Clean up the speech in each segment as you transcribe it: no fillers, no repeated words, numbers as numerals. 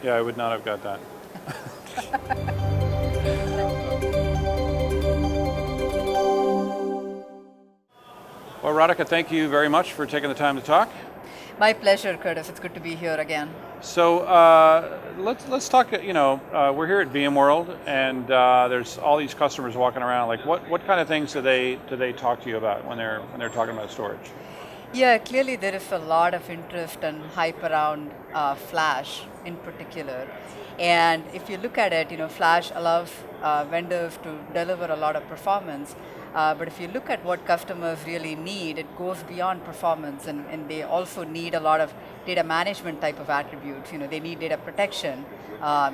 Yeah, I would not have got that. Well, Radhika, thank you very much for taking the time to talk. My pleasure, Curtis. It's good to be here again. So let's talk. We're here at VMworld, and there's all these customers walking around. Like, what kind of things do they talk to you about when they're talking about storage? Yeah, clearly there is a lot of interest and hype around Flash in particular. And if you look at it, Flash allows vendors to deliver a lot of performance. But if you look at what customers really need, it goes beyond performance, and they also need a lot of data management type of attributes. They need data protection.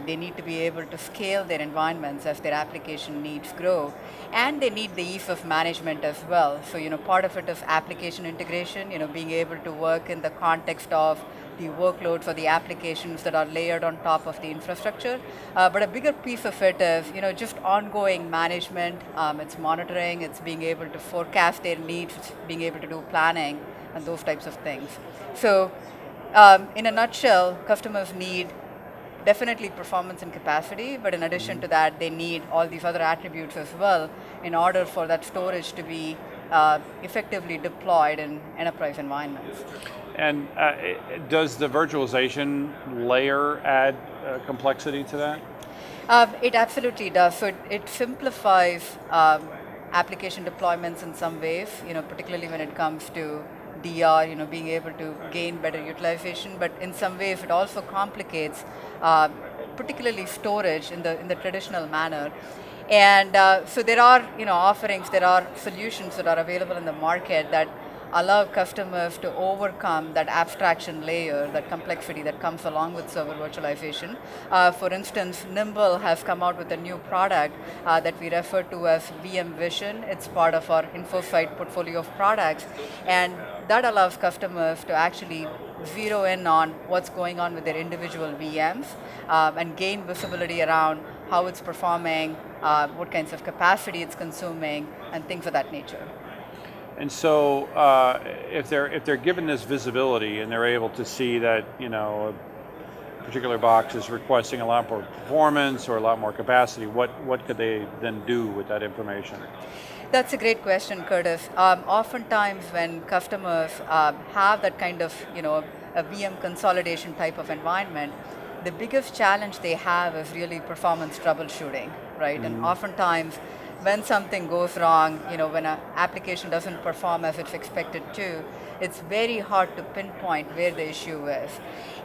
They need to be able to scale their environments as their application needs grow. And they need the ease of management as well. So, part of it is application integration, being able to work in the context of the workloads or the applications that are layered on top of the infrastructure. But a bigger piece of it is, just ongoing management. It's monitoring, it's being able to forecast their needs, it's being able to do planning and those types of things. So in a nutshell, customers need definitely performance and capacity, but in addition to that, they need all these other attributes as well in order for that storage to be effectively deployed in enterprise environments. And does the virtualization layer add complexity to that? It absolutely does. So it simplifies application deployments in some ways, particularly when it comes to DR, being able to gain better utilization. But in some ways, it also complicates, particularly storage in the traditional manner. And so there are, offerings, there are solutions that are available in the market that allow customers to overcome that abstraction layer, that complexity that comes along with server virtualization. For instance, Nimble has come out with a new product that we refer to as VM Vision. It's part of our InfoSight portfolio of products, and that allows customers to actually zero in on what's going on with their individual VMs and gain visibility around how it's performing, what kinds of capacity it's consuming, and things of that nature. And so, if they're given this visibility and they're able to see that a particular box is requesting a lot more performance or a lot more capacity, what could they then do with that information? That's a great question, Curtis. Oftentimes, when customers have that kind of a VM consolidation type of environment, the biggest challenge they have is really performance troubleshooting, right? And oftentimes, when something goes wrong, when an application doesn't perform as it's expected to, it's very hard to pinpoint where the issue is.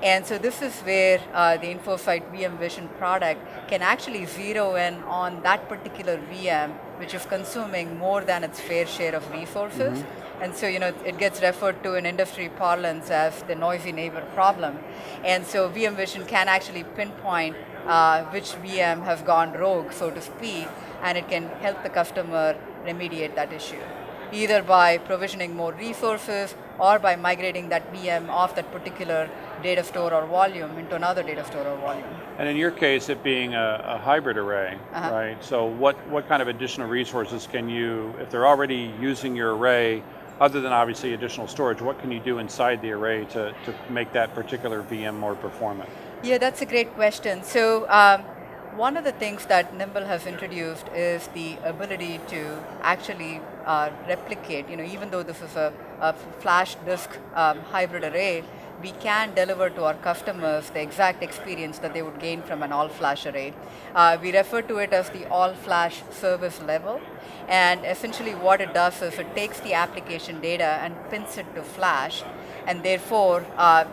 And so this is where the InfoSight VM Vision product can actually zero in on that particular VM, which is consuming more than its fair share of resources. And so, it gets referred to in industry parlance as the noisy neighbor problem. And so VM Vision can actually pinpoint which VM has gone rogue, so to speak, and it can help the customer remediate that issue, either by provisioning more resources or by migrating that VM off that particular data store or volume into another data store or volume. And in your case, it being a hybrid array, right? So what kind of additional resources can you, if they're already using your array, other than obviously additional storage, what can you do inside the array to make that particular VM more performant? Yeah, that's a great question. So one of the things that Nimble has introduced is the ability to actually replicate, even though this is a flash disk hybrid array, we can deliver to our customers the exact experience that they would gain from an all-flash array. We refer to it as the all-flash service level. And essentially what it does is it takes the application data and pins it to flash. And therefore,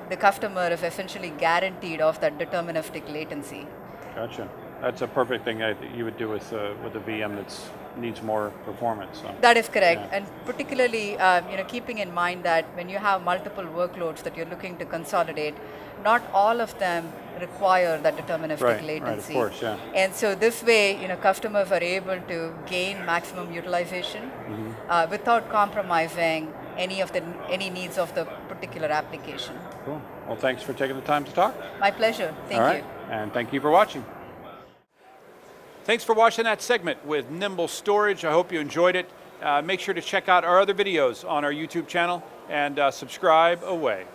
the customer is essentially guaranteed of that deterministic latency. Gotcha. That's a perfect thing that you would do with a VM that needs more performance. So. That is correct, yeah. And particularly, keeping in mind that when you have multiple workloads that you're looking to consolidate, not all of them require that deterministic latency. Right, of course, yeah. And so this way, customers are able to gain maximum utilization without compromising any needs of the particular application. Cool. Well, thanks for taking the time to talk. My pleasure. Thank you. And thank you for watching. Thanks for watching that segment with Nimble Storage. I hope you enjoyed it. Make sure to check out our other videos on our YouTube channel and subscribe away.